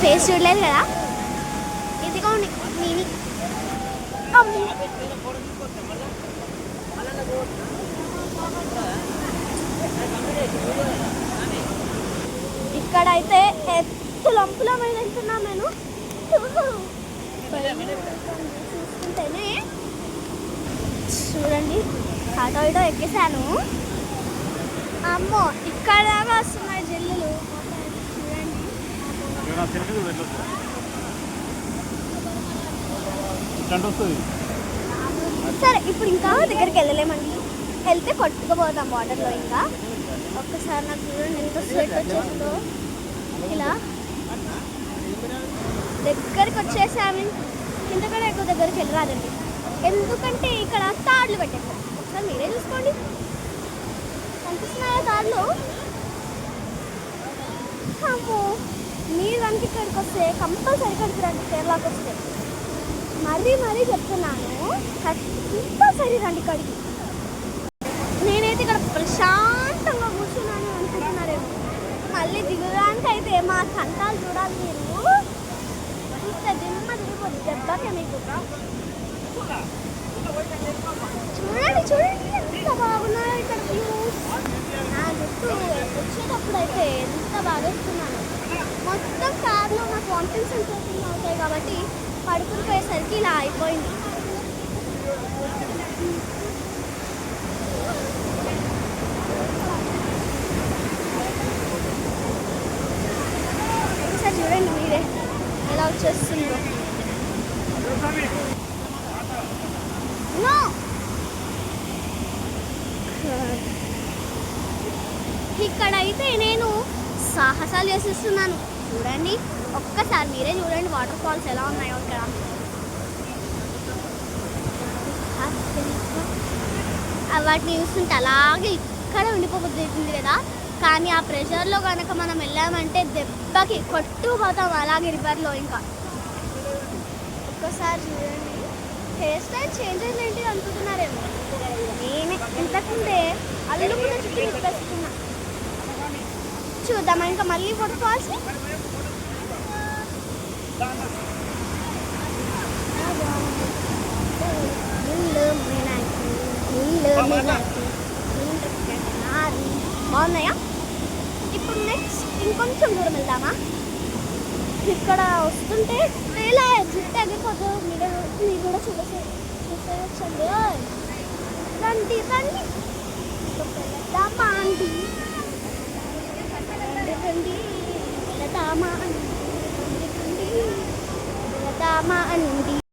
Face చూడలేదు కదా, ఇదిగోండి నేని. ఇక్కడైతే ఎత్తులంపుల మీద వెళ్తున్నా నేను. చూస్తుంటేనే చూడండి, ఆటో ఇటో ఎక్కేసాను. అమ్మో ఇక్కడ దాకా వస్తున్నాయి జల్లులు చూడండి. సరే ఇప్పుడు ఇంకా దగ్గరికి వెళ్ళలేమండి, వెళ్తే కొట్టుకుపోతాం వాటర్లో. ఇంకా ఒక్కసారి నాకు చూడండి ఎంత స్వెట్ వచ్చేస్తుందో. ఇలా దగ్గరికి వచ్చేసాము, ఇంతకన్నా ఎక్కువ దగ్గరికి వెళ్ళరాదండి, ఎందుకంటే ఇక్కడ తాడులు పెట్టేస్తారు. ఒకసారి మీరే చూసుకోండి, కనిపిస్తున్నాయా తాడులు? అమ్మో మీరు కనుక ఇక్కడికి వస్తే కంపల్సరీ ఇక్కడికి రండి, కేరళకి వస్తే మరీ చెప్తున్నాను, కంపల్సరీ రండి ఇక్కడికి. నేనైతే ఇక్కడ ప్రశాంతంగా కూర్చున్నాను అనుకుంటున్నారేమో, మళ్ళీ దిగడానికి అయితే మా కంటాలు చూడాలి మీరు. చూస్తే దిమ్మ తిరిగిపోద్ది దెబ్బకే మీకు. చూడండి ఎంత బాగున్నాయో ఇక్కడ వ్యూస్. నా జుట్టు వచ్చేటప్పుడు అయితే ఎంత బాగా వేస్తున్నాను. మొత్తం కార్లో నాకు వామిటింగ్ సెన్సేషన్ అవుతాయి కాబట్టి పడుకుని పోయేసరికి ఇలా అయిపోయింది. ఒకసారి చూడండి మీరే ఎలా వచ్చేస్తుందో. ఇక్కడైతే నేను సాహసాలు చేసేస్తున్నాను. చూడండి ఒక్కసారి మీరే చూడండి వాటర్ ఫాల్స్ ఎలా ఉన్నాయో ఇక్కడ. వాటిని చూస్తుంటే అలాగే ఇక్కడ ఉండిపోతుంది కదా, కానీ ఆ ప్రెషర్లో కనుక మనం వెళ్ళామంటే దెబ్బకి కొట్టుకుపోతాం అలాగే రివర్లో. ఇంకా ఒక్కసారి చూడండి, హెయిర్ స్టైల్ చేంజ్ అయింది ఏంటి అనుకుంటున్నారేమో, నేనే ఇంతకుందే అల్లుకున్న చుట్టూ తిప్పేస్తున్నా. చూద్దామా ఇంకా మళ్ళీ వాటర్ ఫాల్స్. బాగున్నాయా? ఇప్పుడు నెక్స్ట్ ఇంకొంచెం దూరం వెళ్దామా? ఇక్కడ వస్తుంటే ఇలా జుట్టు ఎగిరిపోతుంది, మీరు కూడా చూసేయచ్చండి. రండి వెళ్దామా అండి, వెళ్దామా అండి.